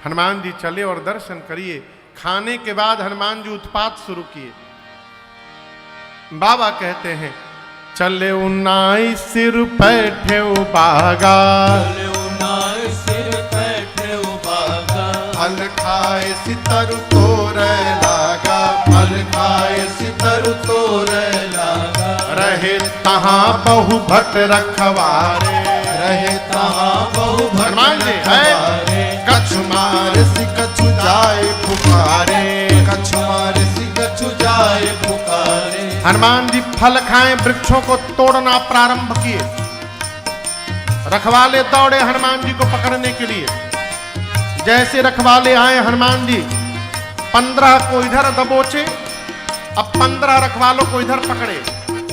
हनुमान जी चले और दर्शन करिए। खाने के बाद हनुमान जी उत्पात शुरू किए। बाबा कहते हैं चले 19 पैठे बागा, फल खाए सितर तोरे लागा, फल खाए सितर तोरे लागा। रहे तहां बहु भट रखवारे, रहे तहां बहु भट रखवारे। कछु मारे सि कछु जाए पुकारे, कछु मारे सि कछु जाए पुकारे। हनुमान जी फल खाए वृक्षों को तोड़ना प्रारंभ किए। रखवाले दौड़े हनुमान जी को पकड़ने के लिए। जैसे रखवाले आए हनुमान जी 15 को इधर दबोचे, अब 15 रखवालों को इधर पकड़े।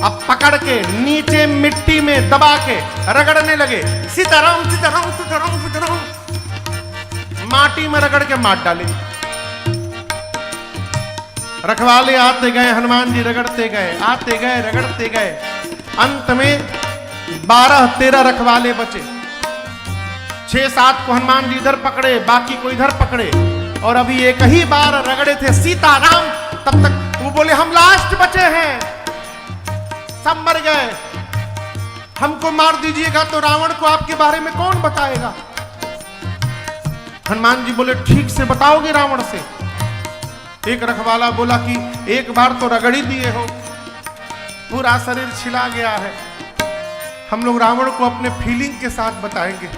अब पकड़ के नीचे मिट्टी में दबा के रगड़ने लगे। सीताराम सीताराम सीताराम सीताराम, माटी में रगड़ के मार डाले। रखवाले आते गए, हनुमान जी रगड़ते गए, आते गए रगड़ते गए। अंत में 12-13 रखवाले बचे। 6-7 को हनुमान जी इधर पकड़े, बाकी को इधर पकड़े। और अभी एक ही बार रगड़े थे सीताराम, तब तक वो बोले हम लास्ट बचे हैं, सब मर गए, हमको मार दीजिएगा तो रावण को आपके बारे में कौन बताएगा। हनुमान जी बोले ठीक से बताओगे रावण से। एक रखवाला बोला कि एक बार तो रगड़ ही दिए हो, पूरा शरीर छिला गया है, हम लोग रावण को अपने फीलिंग के साथ बताएंगे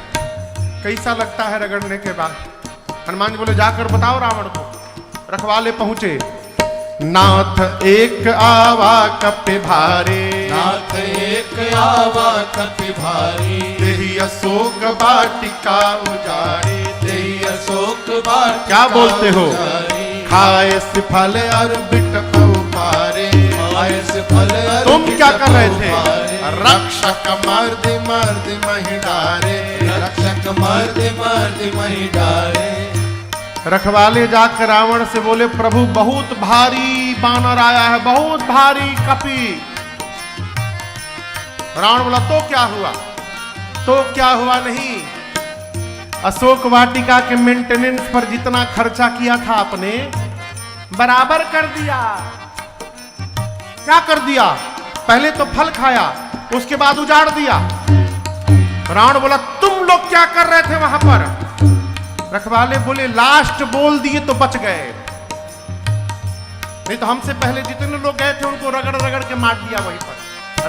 कैसा लगता है रगड़ने के बाद। हनुमान जी बोले जाकर बताओ रावण को। रखवाले पहुंचे। नाथ एक आवा कपि भारे, नाथ एक आवा कपि भारी। देहि अशोक वाटिका उजारे, देहि अशोक वाटिका क्या बोलते हो। उजारे। खाए से फल और बिटप पारे, खाए से फल और तुम क्या कर रहे थे। पारे। रक्षक मर्द मर्द मही डारे, रक्षक मर्द मर्द मही डारे। रखवाले जाकर रावण से बोले प्रभु बहुत भारी बानर आया है, बहुत भारी कपि। रावण बोला तो क्या हुआ, तो क्या हुआ नहीं। अशोक वाटिका के मेंटेनेंस पर जितना खर्चा किया था आपने बराबर कर दिया। क्या कर दिया, पहले तो फल खाया, उसके बाद उजाड़ दिया। रावण बोला तुम लोग क्या कर रहे थे वहां पर। रखवाले बोले लास्ट बोल दिए तो बच गए, नहीं तो हमसे पहले जितने लोग गए थे उनको रगड़ रगड़ के मार दिया वहीं पर।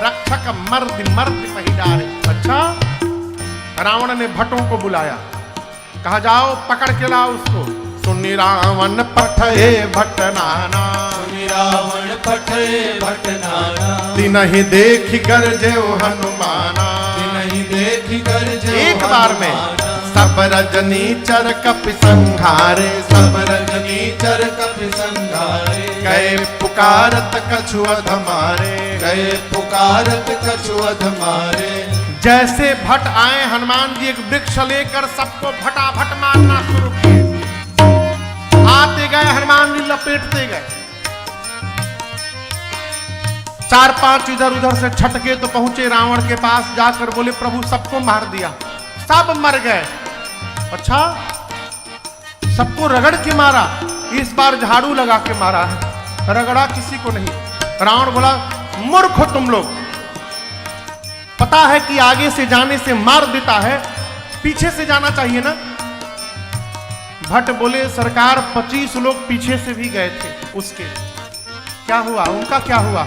रक्षक मर्द मर्द मही डारे। अच्छा, रावण ने भट्टों को बुलाया, कहा जाओ पकड़ के लाओ उसको। सुनि रावण पठे भटनाना, सुनि रावण पठे भटनाना। तिनहि देखि गरजे हनुमाना, तिनहि देखि गरजे एक बार में। सब रजनी चर कपि संघारे, सब रजनी चर कपि संघारे। गए पुकारत कछु अधमारे, गए पुकारत कछु अधमारे। जैसे भट आए हनुमान जी एक वृक्ष लेकर सबको भटाभट मारना शुरू किए। आते गए हनुमान जी लपेटते गए। 4-5 इधर उधर से छटके तो पहुंचे रावण के पास। जाकर बोले प्रभु सबको मार दिया, सब मर गए। अच्छा, सबको रगड़ के मारा, इस बार झाड़ू लगा के मारा है, रगड़ा किसी को नहीं। रावण बोला मूर्ख हो तुम लोग, पता है कि आगे से जाने से मार देता है, पीछे से जाना चाहिए ना। भट्ट बोले सरकार 25 लोग पीछे से भी गए थे उसके, क्या हुआ, उनका क्या हुआ।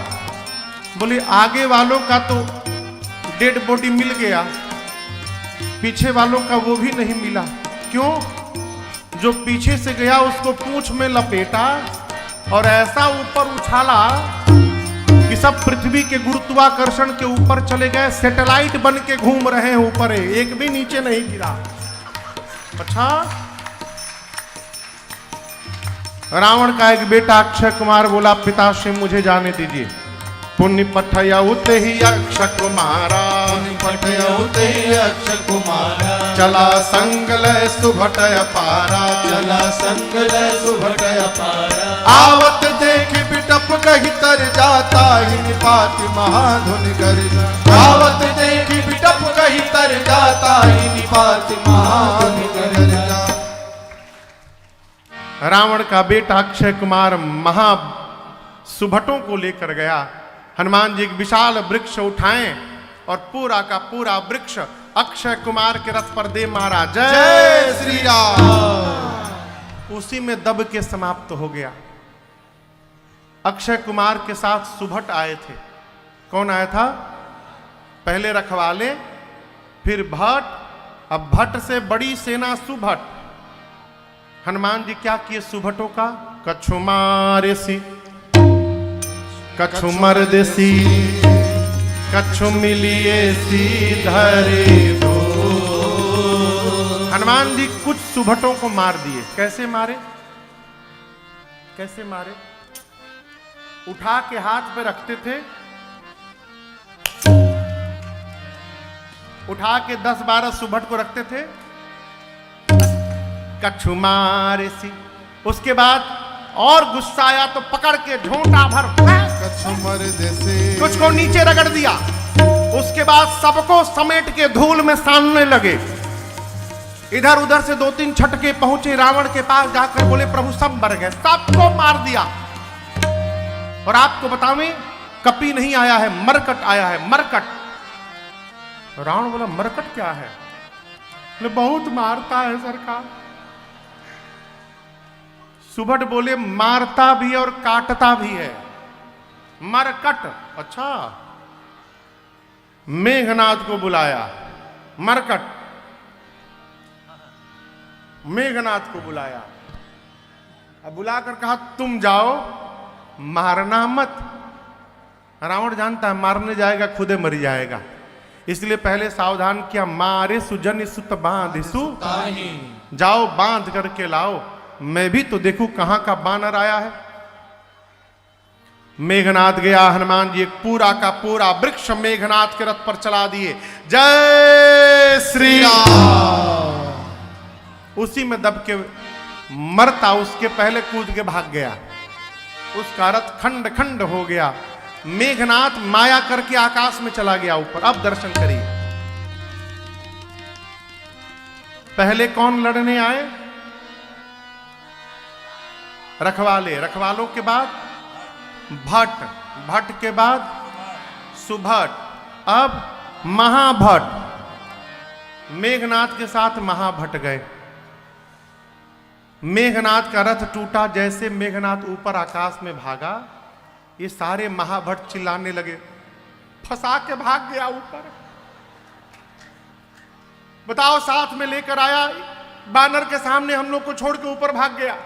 बोले आगे वालों का तो डेड बॉडी मिल गया, पीछे वालों का वो भी नहीं मिला। क्यों, जो पीछे से गया उसको पूंछ में लपेटा और ऐसा ऊपर उछाला कि सब पृथ्वी के गुरुत्वाकर्षण के ऊपर चले गए, सैटेलाइट बन के घूम रहे हैं ऊपर, एक भी नीचे नहीं गिरा। अच्छा, रावण का एक बेटा अक्षय कुमार बोला पिताश्री मुझे जाने दीजिए। पुण्य पठयउत ही अक्षय कुमारा, पुण्य पठयउत ही अक्षय कुमारा। चला संग लय सुभटय पारा, चला संग लय सुभटय पारा। आवत देख बिटप कही तर जाता ही निपाति महाधुन गर्जा। आवत देख बिटप कही तर जाता ही निपाति महाधुन गर्जा। रावण का बेटा अक्षय कुमार महा सुभटों को लेकर गया। हनुमान जी एक विशाल वृक्ष उठाएं और पूरा का पूरा वृक्ष अक्षय कुमार के रथ पर दे मारा। जय श्री राम। उसी में दब के समाप्त हो गया। अक्षय कुमार के साथ सुभट आए थे। कौन आया था? पहले रखवाले, फिर भट्ट, अब भट्ट से बड़ी सेना सुभट। हनुमान जी क्या किए सुभटों का? कछु मारे सी, कछु मर्देसी, कछु मिलिए सी धरे दो। हनुमान जी कुछ सुभटों को मार दिए। कैसे मारे? कैसे मारे? उठा के हाथ पे रखते थे, उठा के 10-12 सुभट को रखते थे, कछु मारे सी। उसके बाद और गुस्सा आया तो पकड़ के झोंटा भर कछु मर्देसी, कुछ को नीचे रगड़ दिया। उसके बाद सबको समेट के धूल में सानने लगे। इधर उधर से 2-3 छटके पहुंचे रावण के पास, जाकर बोले प्रभु सब मर गए, सबको मार दिया। और आपको बतावें कपी नहीं आया है, मरकट आया है, मरकट। रावण बोला मरकट क्या है? बोले बहुत मारता है सरकार। सुभट बोले मारता भी और काटता भी है, मरकट। अच्छा, मेघनाथ को बुलाया, मरकट। मेघनाथ को बुलाया, अब बुलाकर कहा तुम जाओ, मारना मत। रावण जानता है मारने जाएगा खुदे मर जाएगा, इसलिए पहले सावधान किया। मारे सुजन सुत बांधिसु, जाओ बांध करके लाओ, मैं भी तो देखूं कहां का बानर आया है। मेघनाथ गया। हनुमान जी एक पूरा का पूरा वृक्ष मेघनाथ के रथ पर चला दिए। जय श्री राम। उसी में दब के मरता उसके पहले कूद के भाग गया। उसका रथ खंड खंड हो गया। मेघनाथ माया करके आकाश में चला गया ऊपर। अब दर्शन करिए। पहले कौन लड़ने आए? रखवाले, रखवालों के बाद भट्ट, भट्ट के बाद सुभट, अब महाभट्ट। मेघनाथ के साथ महाभट्ट गए। मेघनाथ का रथ टूटा। जैसे मेघनाथ ऊपर आकाश में भागा, ये सारे महाभट्ट चिल्लाने लगे, फंसा के भाग गया ऊपर। बताओ, साथ में लेकर आया बानर के सामने हम लोग को छोड़ के ऊपर भाग गया।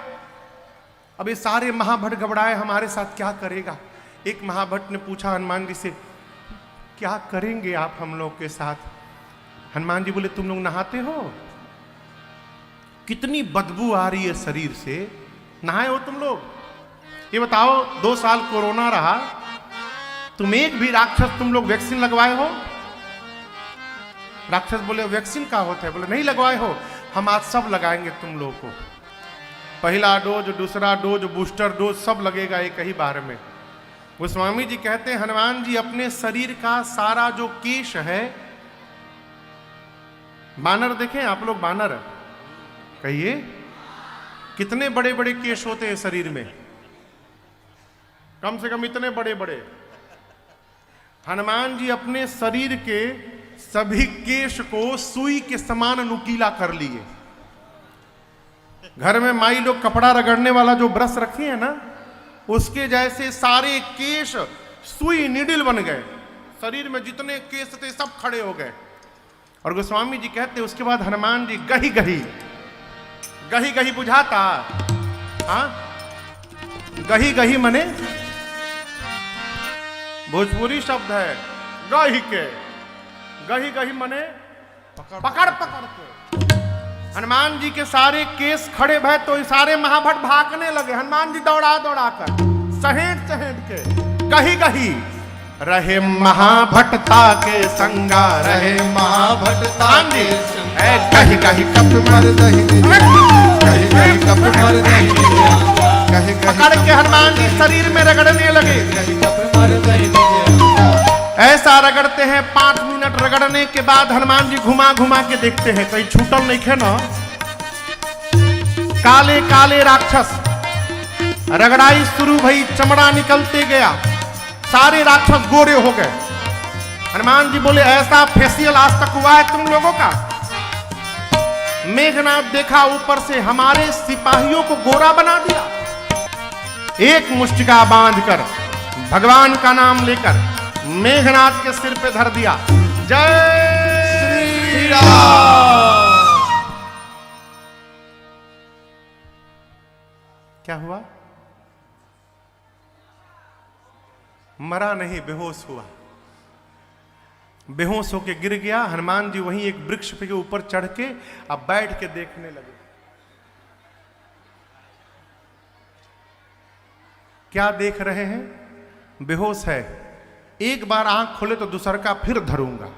अब ये सारे महाभट्ट घबराए, हमारे साथ क्या करेगा? एक महाभट्ट ने पूछा हनुमान जी से, क्या करेंगे आप हम लोग के साथ? हनुमान जी बोले तुम लोग नहाते हो? कितनी बदबू आ रही है शरीर से, नहाए हो तुम लोग? ये बताओ, 2 साल कोरोना रहा, तुम एक भी राक्षस तुम लोग वैक्सीन लगवाए हो? राक्षस बोले वैक्सीन का होता है? बोले नहीं लगवाए हो, हम आज सब लगाएंगे तुम लोगों को। पहला डोज, दूसरा डोज, बूस्टर डोज सब लगेगा एक ही बार में। गोस्वामी जी कहते हैं हनुमान जी अपने शरीर का सारा जो केश है, बानर देखें आप लोग, बानर कहिए कितने बड़े बड़े केश होते हैं शरीर में, कम से कम इतने बड़े बड़े। हनुमान जी अपने शरीर के सभी केश को सुई के समान नुकीला कर लिए। घर में माई लोग कपड़ा रगड़ने वाला जो ब्रश रखी है ना, उसके जैसे सारे केश सुई नीडल बन गए। शरीर में जितने केश थे सब खड़े हो गए। और गोस्वामी जी कहते उसके बाद हनुमान जी गही गही, गही गही बुझाता, हाँ गही गही मने भोजपुरी शब्द है, गही के, गही गही मने पकड़ पकड़ के। हनुमान जी के सारे केस खड़े भय तो सारे महाभट्ट भागने लगे। हनुमान जी दौड़ा दौड़ा कर, सहेट सहेट के, गही गही रहे महाभट्टता के संगा, रहे महाभट्टता के संगा, कही कही कप मर दही, कही कही कप मर दही, कही पकड़ के हनुमान जी शरीर में रगड़ने लगे। कही कप मर दही। ऐसा रगड़ते हैं, 5 मिनट रगड़ने के बाद हनुमान जी घुमा घुमा के देखते हैं कहीं छूटल नहीं खे ना। काले काले राक्षस, रगड़ाई शुरू भई, चमड़ा निकलते गया, सारे राक्षस गोरे हो गए। हनुमान जी बोले ऐसा फेशियल आज तक हुआ है तुम लोगों का? मेघनाथ देखा ऊपर से हमारे सिपाहियों को गोरा बना दिया। एक मुष्टिका बांधकर भगवान का नाम लेकर मेघनाथ के सिर पे धर दिया। जय श्री राम। क्या हुआ? मरा नहीं, बेहोश हुआ। बेहोश होके गिर गया। हनुमान जी वहीं एक वृक्ष के ऊपर चढ़ के अब बैठ के देखने लगे। क्या देख रहे हैं? बेहोश है, एक बार आंख खोले तो दूसर का फिर धरूंगा।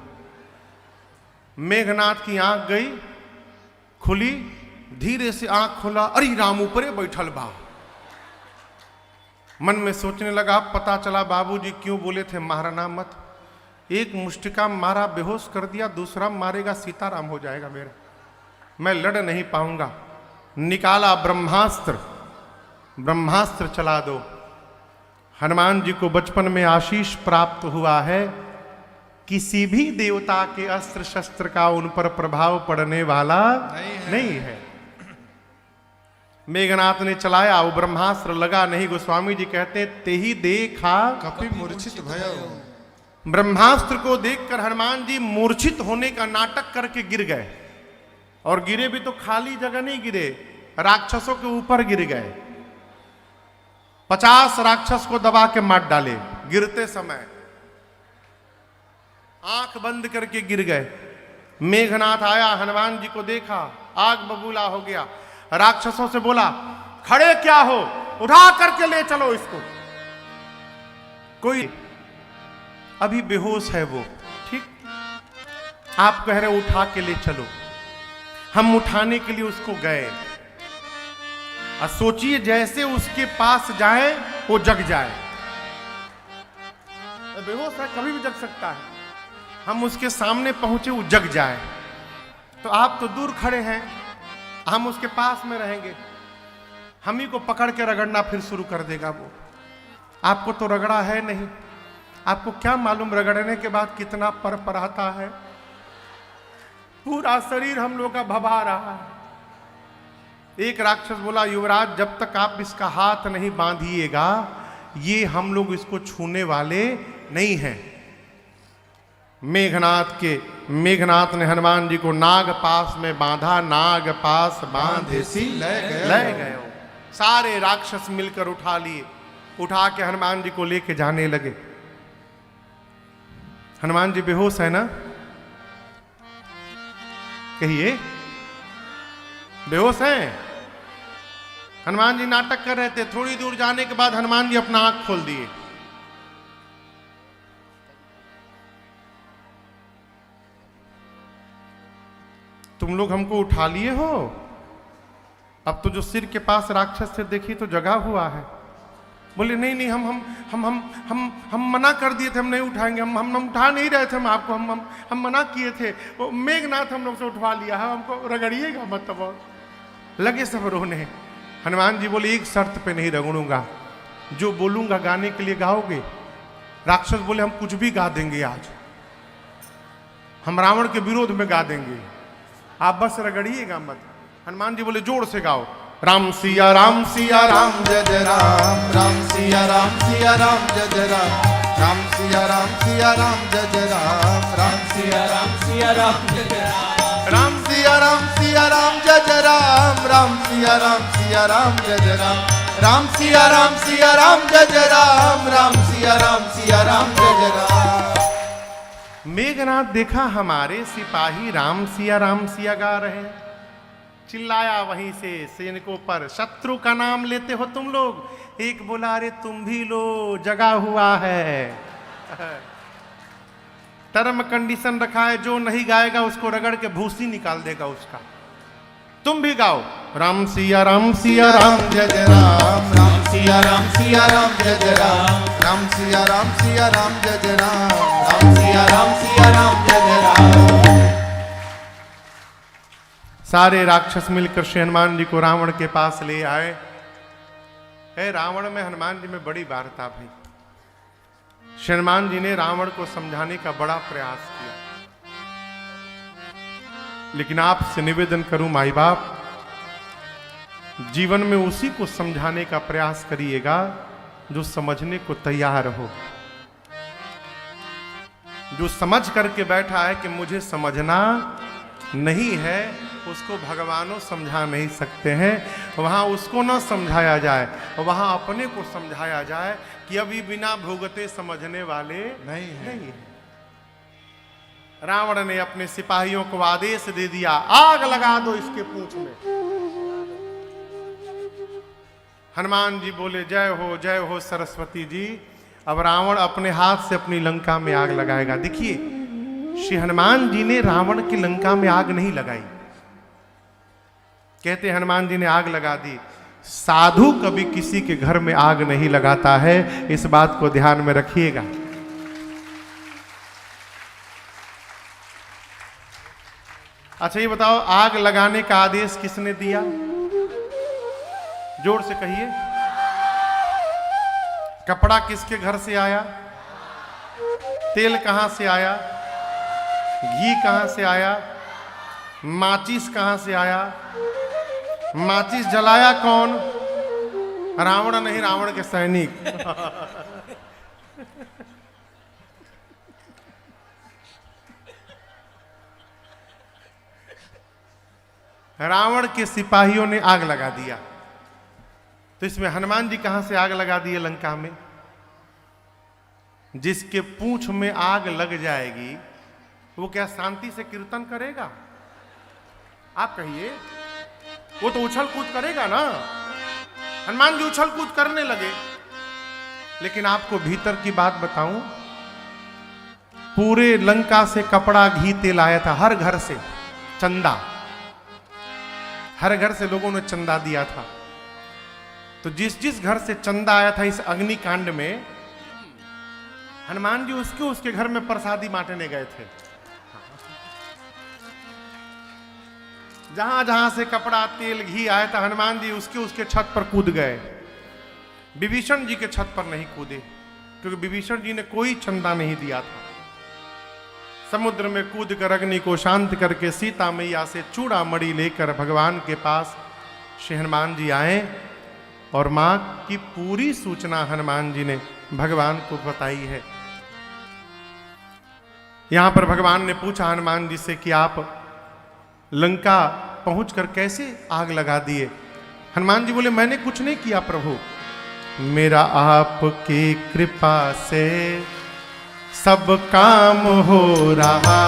मेघनाथ की आंख गई, खुली, धीरे से आंख खोला, अरे राम ऊपरे बैठल बा। मन में सोचने लगा, पता चला बाबूजी क्यों बोले थे मारना मत। एक मुष्टिका मारा, बेहोश कर दिया, दूसरा मारेगा सीताराम हो जाएगा मेरा, मैं लड़ नहीं पाऊंगा। निकाला ब्रह्मास्त्र, ब्रह्मास्त्र चला दो। हनुमान जी को बचपन में आशीष प्राप्त हुआ है, किसी भी देवता के अस्त्र शस्त्र का उन पर प्रभाव पड़ने वाला नहीं है। मेघनाथ ने चलाया, वो ब्रह्मास्त्र लगा नहीं। गोस्वामी जी कहते ते ही देखा कपि मूर्छित भयो। ब्रह्मास्त्र को देखकर हनुमान जी मूर्छित होने का नाटक करके गिर गए। और गिरे भी तो खाली जगह नहीं गिरे, राक्षसों के ऊपर गिर गए। 50 राक्षस को दबा के मार डाले गिरते समय, आंख बंद करके गिर गए। मेघनाथ आया, हनुमान जी को देखा, आग बबूला हो गया। राक्षसों से बोला, खड़े क्या हो, उठा करके ले चलो इसको। कोई अभी बेहोश है वो, ठीक, आप कह रहे उठा के ले चलो। हम उठाने के लिए उसको गए, और सोचिए जैसे उसके पास जाए वो जग जाए। बेहोश है, कभी भी जग सकता है। हम उसके सामने पहुंचे, वो जग जाए, तो आप तो दूर खड़े हैं, हम उसके पास में रहेंगे, हम ही को पकड़ के रगड़ना फिर शुरू कर देगा वो। आपको तो रगड़ा है नहीं, आपको क्या मालूम रगड़ने के बाद कितना पर आता है। पूरा शरीर हम लोग का भभा रहा है। एक राक्षस बोला, युवराज जब तक आप इसका हाथ नहीं बांधिएगा, ये हम लोग इसको छूने वाले नहीं हैं। मेघनाथ ने हनुमान जी को नाग पास में बांधा, नाग पास बांधे सी ले गए। सारे राक्षस मिलकर उठा लिए, उठा के हनुमान जी को लेके जाने लगे। हनुमान जी बेहोश है ना, कहिए बेहोश हैं। हनुमान जी नाटक कर रहे थे। थोड़ी दूर जाने के बाद हनुमान जी अपना आंख खोल दिए। तुम लोग हमको उठा लिए हो, अब तो जो सिर के पास राक्षस से देखी तो जगा हुआ है। बोले नहीं नहीं, हम मना कर दिए थे, हम नहीं उठाएंगे, हम उठा नहीं रहे थे, हम आपको हम मना किए थे। वो मेघनाथ हम लोग से उठवा लिया है, हमको रगड़िएगा मत। तब लगे सब रोने। हनुमान जी बोले एक शर्त पे नहीं रगड़ूंगा, जो बोलूंगा गाने के लिए गाओगे। राक्षस बोले हम कुछ भी गा देंगे, आज हम रावण के विरोध में गा देंगे, आप बस रगड़िएगा मत। हनुमान जी बोले जोर से गाओ, राम सिया राम सिया राम जय जय राम, राम सिया राम सिया राम जय जय राम, राम सिया राम सिया राम जय जय राम, राम सिया राम सिया राम जय जय राम, राम सिया राम सिया राम जय जय राम, राम सिया राम सिया राम जय जय राम, राम सिया राम सिया राम जय जय राम, राम सिया राम सिया राम जय जय राम। मेघनाथ देखा हमारे सिपाही राम सिया गा रहे हैं, चिल्लाया वहीं से सैनिकों पर, शत्रु का नाम लेते हो तुम लोग। एक बोला अरे तुम भी लो, जगा हुआ है। टर्म कंडीशन रखा है, जो नहीं गाएगा उसको रगड़ के भूसी निकाल देगा उसका। तुम भी गाओ, राम सिया राम जय जय राम, राम सिया राम जय जय राम, राम सिया राम जय जय राम, राम सिया राम जय जय राम। सारे राक्षस मिलकर श्री हनुमान जी को रावण के पास ले आए। रावण में हनुमान जी में बड़ी वार्ता भई। श्री हनुमान जी ने रावण को समझाने का बड़ा प्रयास किया, लेकिन आपसे निवेदन करूं माई बाप, जीवन में उसी को समझाने का प्रयास करिएगा जो समझने को तैयार हो। जो समझ करके बैठा है कि मुझे समझना नहीं है, उसको भगवानों समझा नहीं सकते हैं। वहां उसको ना समझाया जाए, वहां अपने को समझाया जाए कि अभी बिना भुगते समझने वाले नहीं है। रावण ने अपने सिपाहियों को आदेश दे दिया, आग लगा दो इसके पूंछ में। हनुमान जी बोले, जय हो सरस्वती जी। अब रावण अपने हाथ से अपनी लंका में आग लगाएगा। देखिए, श्री हनुमान जी ने रावण की लंका में आग नहीं लगाई। कहते हनुमान जी ने आग लगा दी। साधु कभी किसी के घर में आग नहीं लगाता है, इस बात को ध्यान में रखिएगा। अच्छा ये बताओ, आग लगाने का आदेश किसने दिया? जोर से कहिए। कपड़ा किसके घर से आया? तेल कहां से आया? घी कहां से आया? माचिस कहां से आया? माचिस जलाया कौन? रावण नहीं, रावण के सैनिक। रावण के सिपाहियों ने आग लगा दिया। तो इसमें हनुमान जी कहां से आग लगा दिए लंका में? जिसके पूंछ में आग लग जाएगी वो क्या शांति से कीर्तन करेगा? आप कहिए, वो तो उछल कूद करेगा ना। हनुमान जी उछल कूद करने लगे। लेकिन आपको भीतर की बात बताऊं, पूरे लंका से कपड़ा, घी, तेल आया था, हर घर से चंदा, हर घर से लोगों ने चंदा दिया था। तो जिस जिस घर से चंदा आया था इस अग्निकांड में, हनुमान जी उसके घर में प्रसादी बांटने गए थे। जहां जहां से कपड़ा, तेल, घी आया था, हनुमान जी उसके छत पर कूद गए। विभीषण जी के छत पर नहीं कूदे, क्योंकि विभीषण जी ने कोई चंदा नहीं दिया था। समुद्र में कूद कर अग्नि को शांत करके सीता मैया से चूड़ा मणि लेकर भगवान के पास श्री हनुमान जी आए और मां की पूरी सूचना हनुमान जी ने भगवान को बताई है। यहां पर भगवान ने पूछा हनुमान जी से कि आप लंका पहुंचकर कैसे आग लगा दिए? हनुमान जी बोले, मैंने कुछ नहीं किया प्रभु, मेरा आपकी कृपा से सब काम हो रहा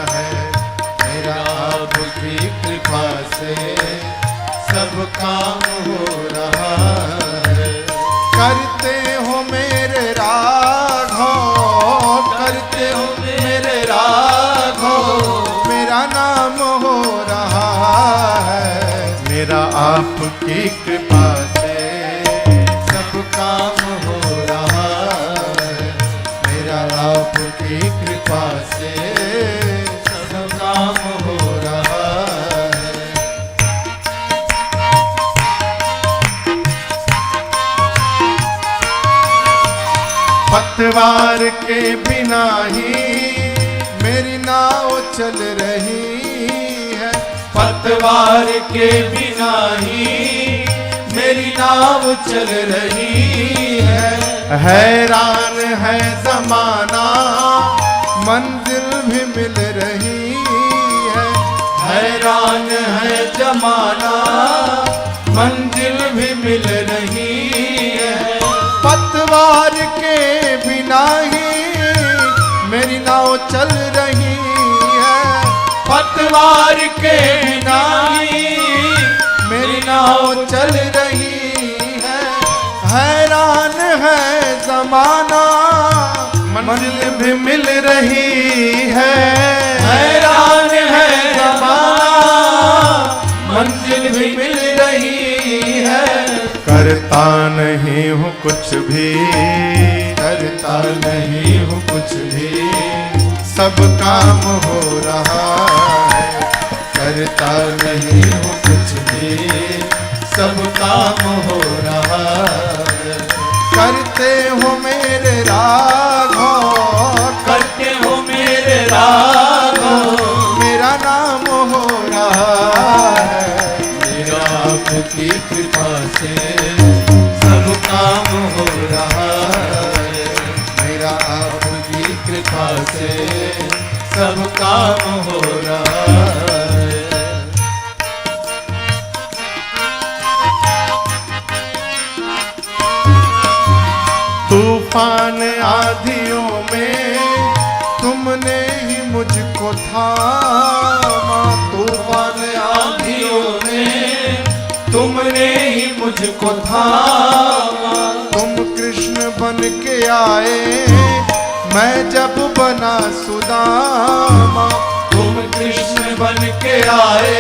है। मेरा आपकी कृपा से सब काम हो रहा है। करते हो मेरे राघव, करते हो मेरे राघव, मेरा नाम हो रहा है। मेरा आपकी कृपा से सब काम हो रहा है। मेरा आपकी कृपा से सब काम हो रहा है। पतवार के बिना ही मेरी नाव चल रही है। पतवार के बिना ही मेरी नाव चल रही है। हैरान है जमाना, मंजिल भी मिल रही है। हैरान है जमाना, मंजिल भी मिल रही है। पतवार के बिना ही मेरी नाव चल रही है। पतवार के बिना ही मेरी नाव चल रही है। हैरान है जमाना, मंजिल भी मिल रही है। हैरान है जमाना, मंजिल भी मिल रही है। करता नहीं हूँ कुछ भी, करता नहीं हूँ कुछ भी, सब काम हो रहा है। करता नहीं हूँ कुछ भी, सब काम हो रहा है। करते हो मेरे राघव, करते हो मेरे राघव, मेरा नाम हो रहा है। मेरा आपकी कृपा से सब काम हो रहा है। मेरा आपकी कृपा से सब काम हो रहा है। तूफान आधियों में तुमने ही मुझको थामा। तूफान आधियों में तुमने ही मुझको थामा। तुम कृष्ण बन के आए, मैं जब बना सुदामा। तुम कृष्ण बन के आए,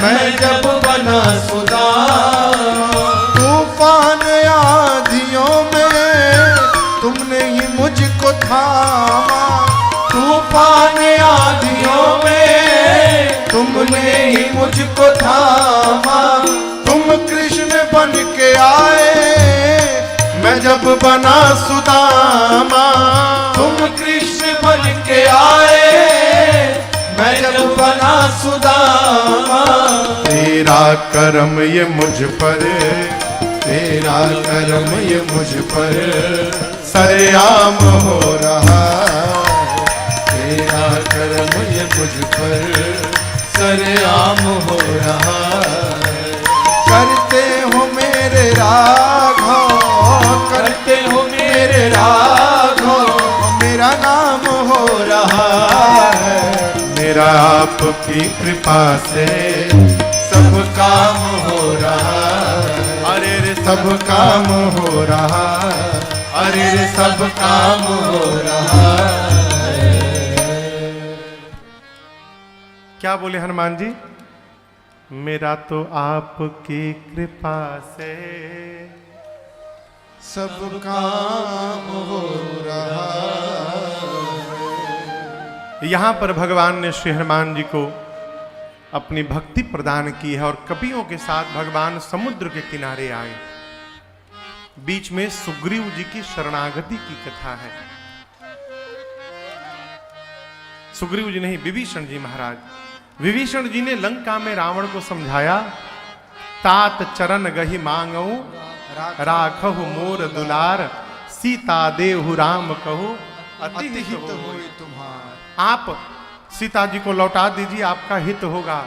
मैं जब बना सुदामा। तूफान आधियों में तुमने ही मुझको थामा। तूफान आधियों में तुमने ही मुझको थामा। तुम कृष्ण बन के आए, मैं जब बना सुदामा। तुम कृष्ण बन के आए, मैं जब बना सुदामा। तेरा करम ये मुझ पर, तेरा करम ये मुझ पर सरेआम हो रहा है। तेरा करम ये मुझ पर सरेआम हो रहा है। करते हो मेरे राघव, करते हो मेरे राघव, मेरा नाम हो रहा है। मेरा आपकी कृपा से सब काम हो रहा है। अरे रे सब काम हो रहा है। अरे रे सब काम हो रहा है। क्या बोले हनुमान जी? मेरा तो आपकी कृपा से सब काम हो रहा है। यहां पर भगवान ने श्री हनुमान जी को अपनी भक्ति प्रदान की है और कपियों के साथ भगवान समुद्र के किनारे आए। बीच में सुग्रीव जी की शरणागति की कथा है। सुग्रीव जी नहीं, विभीषण जी महाराज। विभीषण जी ने लंका में रावण को समझाया, तात चरण गहि मांगऊ राखहु मोर दुलार, सीता देहु राम कहु अति हित होई तुम्हार। आप सीता जी को लौटा दीजिए, आपका हित होगा।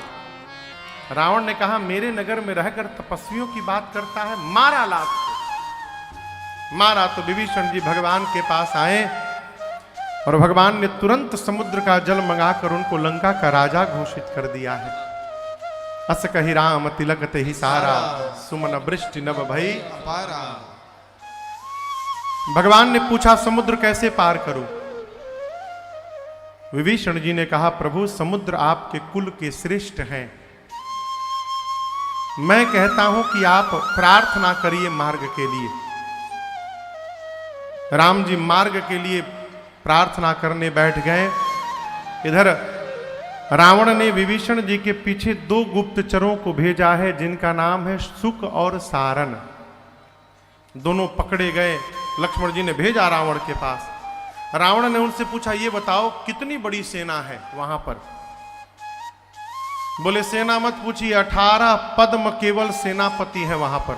रावण ने कहा, मेरे नगर में रहकर तपस्वियों की बात करता है, मारा लात को। मारा तो विभीषण जी भगवान के पास आए और भगवान ने तुरंत समुद्र का जल मंगाकर उनको लंका का राजा घोषित कर दिया है। अस कहि राम तिलक तेहि सारा, सुमन वृष्टि नभ भई पारा। भगवान ने पूछा, समुद्र कैसे पार करूं? विभीषण जी ने कहा, प्रभु समुद्र आपके कुल के श्रेष्ठ हैं। मैं कहता हूं कि आप प्रार्थना करिए मार्ग के लिए। राम जी मार्ग के लिए प्रार्थना करने बैठ गए। इधर रावण ने विभीषण जी के पीछे दो गुप्तचरों को भेजा है, जिनका नाम है सुक और सारन। दोनों पकड़े गए, लक्ष्मण जी ने भेजा रावण के पास। रावण ने उनसे पूछा, ये बताओ कितनी बड़ी सेना है वहां पर? बोले, सेना मत पूछिए, 18 पद्म केवल सेनापति है वहां पर।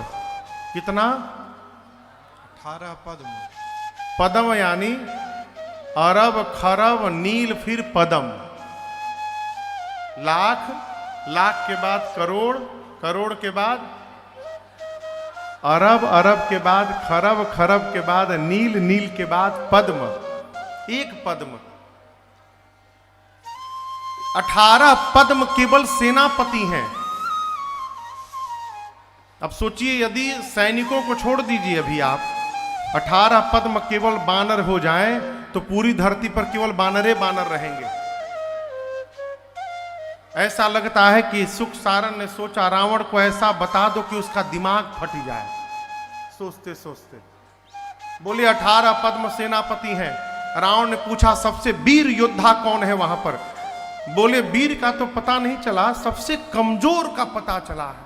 कितना? 18 पद्म। पद्म यानी अरब खरब नील फिर पद्म। लाख, लाख के बाद करोड़, करोड़ के बाद अरब, अरब के बाद खरब, खरब के बाद नील, नील के बाद पद्म। एक पद्म। 18 पद्म केवल सेनापति हैं। अब सोचिए, यदि सैनिकों को छोड़ दीजिए अभी आप, 18 पद्म केवल बानर हो जाएं तो पूरी धरती पर केवल बानरे बानर रहेंगे। ऐसा लगता है कि सुक सारन ने सोचा, रावण को ऐसा बता दो कि उसका दिमाग फट जाए। सोचते सोचते बोले, 18 पद्म सेनापति हैं। रावण ने पूछा, सबसे वीर योद्धा कौन है वहां पर? बोले वीर का तो पता नहीं चला, सबसे कमजोर का पता चला है,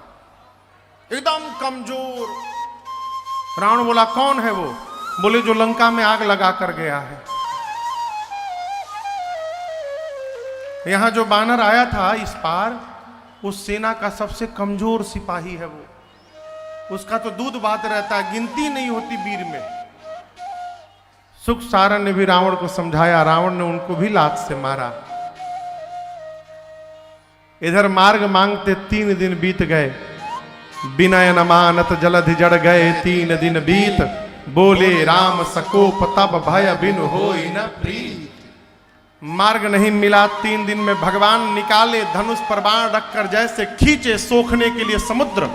एकदम कमजोर। रावण बोला कौन है वो? बोले जो लंका में आग लगा कर गया है। यहां जो बानर आया था इस पार, उस सेना का सबसे कमजोर सिपाही है वो। उसका तो दूध बात रहता है, गिनती नहीं होती वीर में। सुख सारण ने भी रावण को समझाया, रावण ने उनको भी लात से मारा। इधर मार्ग मांगते 3 दिन बीत गए, विनय न मानत जलधि जड़ गए 3 दिन बीत। बोले राम सकोप तब भय बिनु होई न प्रीत। मार्ग नहीं मिला, 3 दिन में भगवान निकाले धनुष पर बाण रखकर, जैसे खींचे सोखने के लिए समुद्र,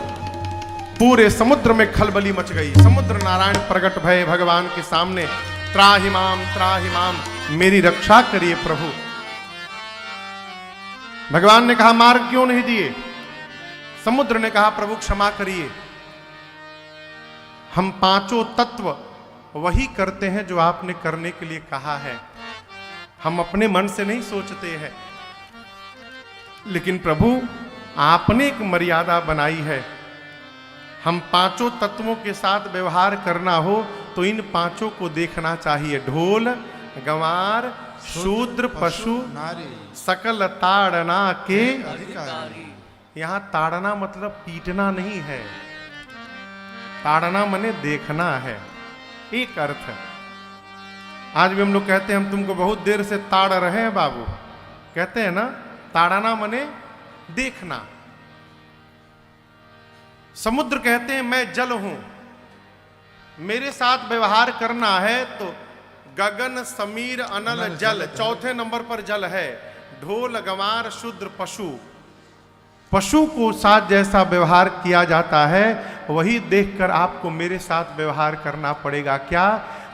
पूरे समुद्र में खलबली मच गई। समुद्र नारायण प्रकट भय भगवान के सामने, त्राहि माम, मेरी रक्षा करिए प्रभु। भगवान ने कहा मार्ग क्यों नहीं दिए? समुद्र ने कहा प्रभु क्षमा करिए, हम 5 तत्व वही करते हैं जो आपने करने के लिए कहा है, हम अपने मन से नहीं सोचते हैं। लेकिन प्रभु आपने एक मर्यादा बनाई है, हम 5 तत्वों के साथ व्यवहार करना हो तो इन 5 को देखना चाहिए, ढोल गंवार शूद्र पशु नारी सकल ताड़ना के अधिकारी। यहां ताड़ना मतलब पीटना नहीं है, ताड़ना मने देखना है, एक अर्थ है। आज भी हम लोग कहते हैं हम तुमको बहुत देर से ताड़ रहे हैं बाबू, कहते हैं ना, ताड़ना मने देखना। समुद्र कहते हैं मैं जल हूं, मेरे साथ व्यवहार करना है तो गगन समीर अनल जल, 4थे नंबर पर जल है। ढोल गंवार शूद्र पशु, पशु को साथ जैसा व्यवहार किया जाता है वही देखकर आपको मेरे साथ व्यवहार करना पड़ेगा। क्या?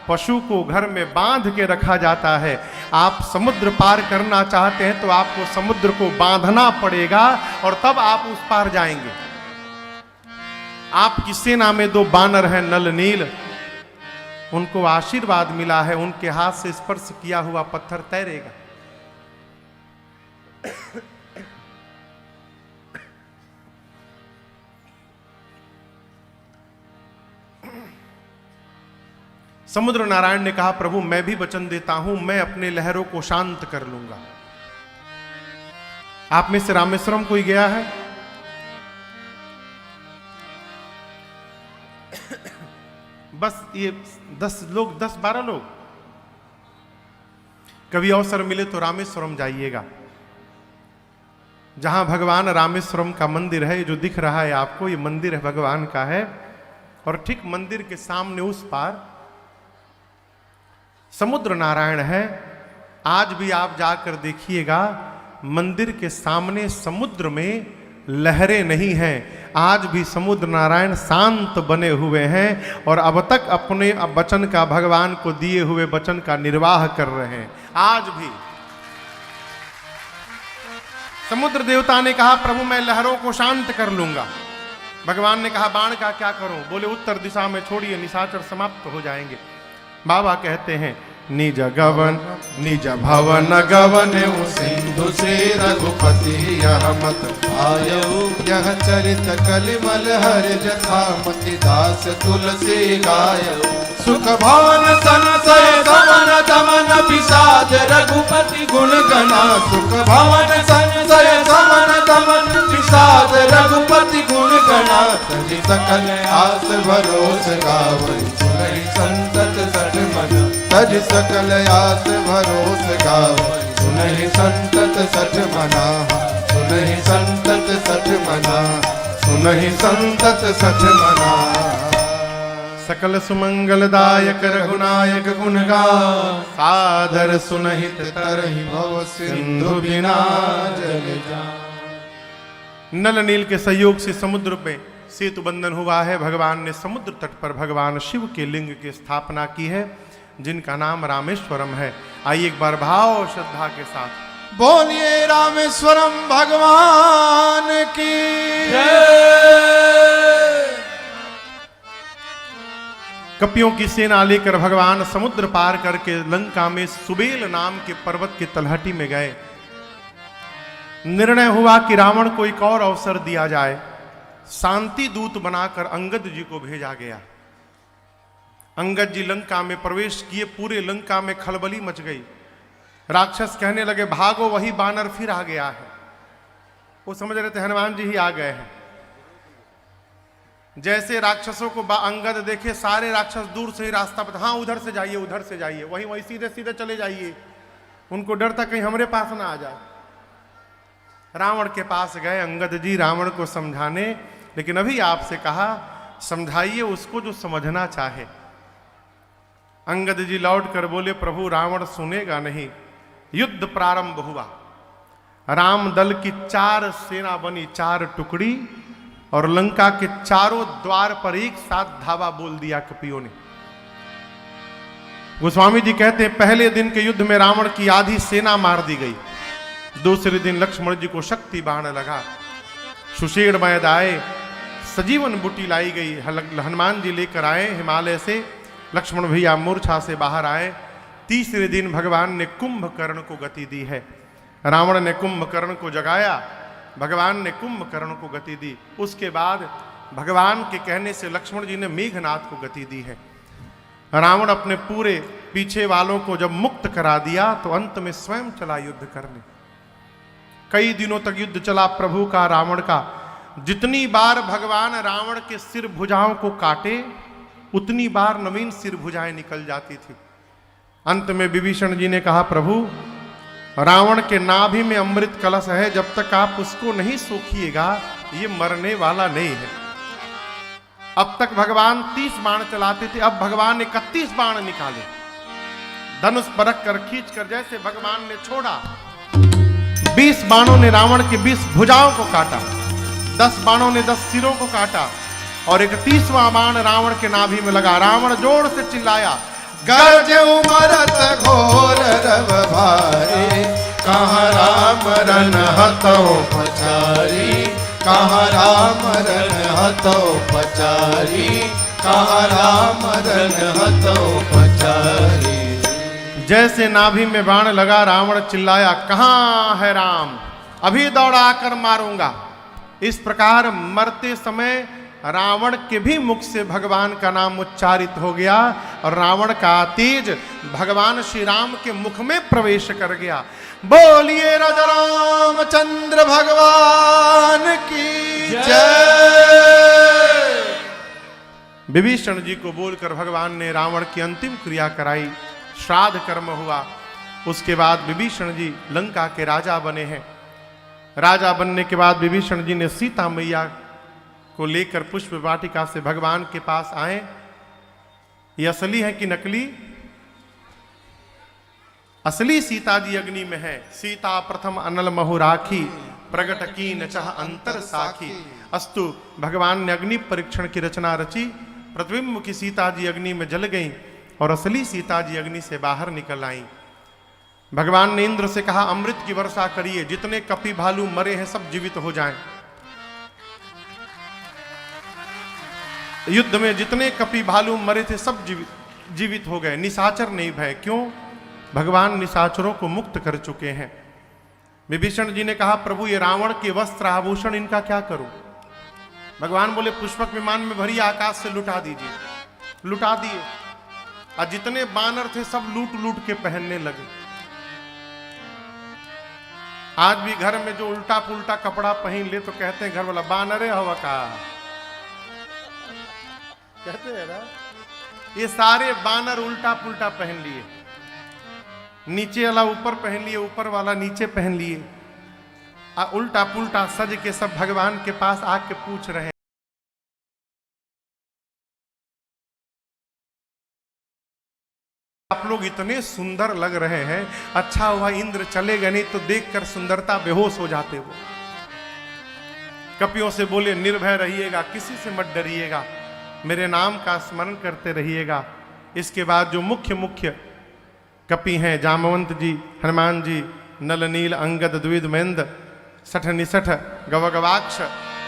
पशु को घर में बांध के रखा जाता है, आप समुद्र पार करना चाहते हैं तो आपको समुद्र को बांधना पड़ेगा और तब आप उस पार जाएंगे। आपकी सेना में 2 बानर हैं नल नील, उनको आशीर्वाद मिला है, उनके हाथ से स्पर्श किया हुआ पत्थर तैरेगा। समुद्र नारायण ने कहा प्रभु मैं भी वचन देता हूं, मैं अपने लहरों को शांत कर लूंगा। आप में से रामेश्वरम कोई गया है? बस ये 10-12 लोग, कभी अवसर मिले तो रामेश्वरम जाइएगा। जहां भगवान रामेश्वरम का मंदिर है, जो दिख रहा है आपको, ये मंदिर है भगवान का है। और ठीक मंदिर के सामने उस पार समुद्र नारायण है। आज भी आप जाकर देखिएगा, मंदिर के सामने समुद्र में लहरें नहीं हैं, आज भी समुद्र नारायण शांत बने हुए हैं और अब तक अपने वचन का, भगवान को दिए हुए वचन का निर्वाह कर रहे हैं। आज भी समुद्र देवता ने कहा प्रभु मैं लहरों को शांत कर लूंगा। भगवान ने कहा बाण का क्या करूं? बोले उत्तर दिशा में छोड़िए, निशाचर समाप्त हो जाएंगे। बाबा कहते हैं निज गवन निज भवन गवन सिंधु से रघुपति यह मत आयु। यह चरित कलिमल हर जथामति दास तुलसी गायु। सुख भवन संशय दमन दमन विषाद रघुपति गुण गणा। सुख भवन संशय दमन दमन विषाद रघुपति गुण गणा। तहि सकल आस भरोस गावै सुनहि संतत सठ मन। तज सकल आस भरोस गावै सुनहि संतत सठ मना। सुनहि संतत सठ मना। सुनहि संतत सठ मना। सकल सुमंगलदायक रघुनायक गुण गा। सादर सुनहित तरहि भव सिंधु बिना जल जा। नल नील के सहयोग से समुद्र पे सेतु बंधन हुआ है। भगवान ने समुद्र तट पर भगवान शिव के लिंग की स्थापना की है, जिनका नाम रामेश्वरम है। आइए एक बार भाव और श्रद्धा के साथ बोलिए रामेश्वरम भगवान की कपियों की सेना लेकर भगवान समुद्र पार करके लंका में सुबेल नाम के पर्वत की तलहटी में गए। निर्णय हुआ कि रावण को एक और अवसर दिया जाए। शांति दूत बनाकर अंगद जी को भेजा गया। अंगद जी लंका में प्रवेश किए, पूरे लंका में खलबली मच गई। राक्षस कहने लगे भागो, वही बानर फिर आ गया है। वो समझ रहे थे हनुमान जी ही आ गए हैं। जैसे राक्षसों को अंगद देखे, सारे राक्षस दूर से ही रास्ता बता, हाँ उधर से जाइए, उधर से जाइए, वही वही सीधे सीधे चले जाइए। उनको डर था कहीं हमारे पास ना आ जाए। रावण के पास गए अंगद जी रावण को समझाने, लेकिन अभी आपसे कहा समझाइए उसको जो समझना चाहे। अंगद जी लौट कर बोले प्रभु रावण सुनेगा नहीं। युद्ध प्रारंभ हुआ। राम दल की 4 सेना बनी, 4 टुकड़ी, और लंका के चारों द्वार पर एक साथ धावा बोल दिया कपियों ने। गोस्वामी जी कहते हैं पहले दिन के युद्ध में रावण की आधी सेना मार दी गई। दूसरे दिन लक्ष्मण जी को शक्ति बाण लगा, सुषेण मैद आए, सजीवन बूटी लाई गई। हनुमान जी लेकर आए हिमालय से, लक्ष्मण भैया मूर्छा से बाहर आए। तीसरे दिन भगवान ने कुंभकर्ण को गति दी है। रावण ने कुंभकर्ण को जगाया, भगवान ने कुंभकर्ण को गति दी। उसके बाद भगवान के कहने से लक्ष्मण जी ने मेघनाथ को गति दी है। रावण अपने पूरे पीछे वालों को जब मुक्त करा दिया तो अंत में स्वयं चला युद्ध करने। कई दिनों तक युद्ध चला प्रभु का रावण का। जितनी बार भगवान रावण के सिर भुजाओं को काटे, उतनी बार नवीन सिर भुजाएं निकल जाती थी। अंत में विभीषण जी ने कहा प्रभु रावण के नाभि में अमृत कलश है, जब तक आप उसको नहीं सोखिएगा ये मरने वाला नहीं है। अब तक भगवान 30 बाण चलाते थे, अब भगवान 31 बाण निकाले। धनुष परख कर खींच कर जैसे भगवान ने छोड़ा, 20 बाणों ने रावण के 20 भुजाओं को काटा, 10 बाणों ने 10 सिरों को काटा, और 31वां बाण रावण के नाभि में लगा। रावण जोर से चिल्लाया गरज उमरत घोर रव भारी, कहाँ राम रन हतो पचारी, कहाँ राम रन हतो पचारी, कहाँ राम रन हतो पचारी। जैसे नाभि में बाण लगा रावण चिल्लाया कहाँ है राम, अभी दौड़ा आकर मारूंगा। इस प्रकार मरते समय रावण के भी मुख से भगवान का नाम उच्चारित हो गया और रावण का तेज भगवान श्री राम के मुख में प्रवेश कर गया। बोलिए राजा रामचंद्र भगवान की जय। विभीषण जी को बोलकर भगवान ने रावण की अंतिम क्रिया कराई, श्राद्ध कर्म हुआ। उसके बाद विभीषण जी लंका के राजा बने हैं। राजा बनने के बाद विभीषण जी ने सीता मैया को लेकर पुष्प वाटिका से भगवान के पास आए। ये असली है कि नकली? असली सीता जी अग्नि में है। सीता प्रथम अनल महु राखी, प्रगट की न चाह अंतर साखी। अस्तु भगवान ने अग्नि परीक्षण की रचना रची। प्रतिबिंब की सीता जी अग्नि में जल गई और असली सीता जी अग्नि से बाहर निकल आई। भगवान ने इंद्र से कहा अमृत की वर्षा करिए, जितने कपि भालू मरे हैं सब जीवित हो जाएं। युद्ध में जितने कपि भालू मरे थे सब जीवित हो गए। निशाचर नहीं भय, क्यों? भगवान निशाचरों को मुक्त कर चुके हैं। विभीषण जी ने कहा प्रभु ये रावण के वस्त्र आभूषण इनका क्या करूं? भगवान बोले पुष्पक विमान में भरी आकाश से लुटा दीजिए। लुटा दिए और जितने बानर थे सब लूट लूट के पहनने लगे। आज भी घर में जो उल्टा पुल्टा कपड़ा पहन ले तो कहते हैं घर वाला बानरे हवा का, कहते हैं ना। ये सारे बानर उल्टा पुल्टा पहन लिए, नीचे वाला ऊपर पहन लिए, ऊपर वाला नीचे पहन लिए, उल्टा पुल्टा सज के सब भगवान के पास आके पूछ रहे हैं आप लोग इतने सुंदर लग रहे हैं, अच्छा हुआ इंद्र चले गए, नहीं तो देखकर सुंदरता बेहोश हो जाते वो। कपियों से बोले निर्भय रहिएगा, किसी से मत डरिएगा, मेरे नाम का स्मरण करते रहिएगा। इसके बाद जो मुख्य मुख्य कपि हैं जामवंत जी, हनुमान जी, नल नील अंगद द्विविद महेंद्र, सठ निसठ गवगवाक्ष,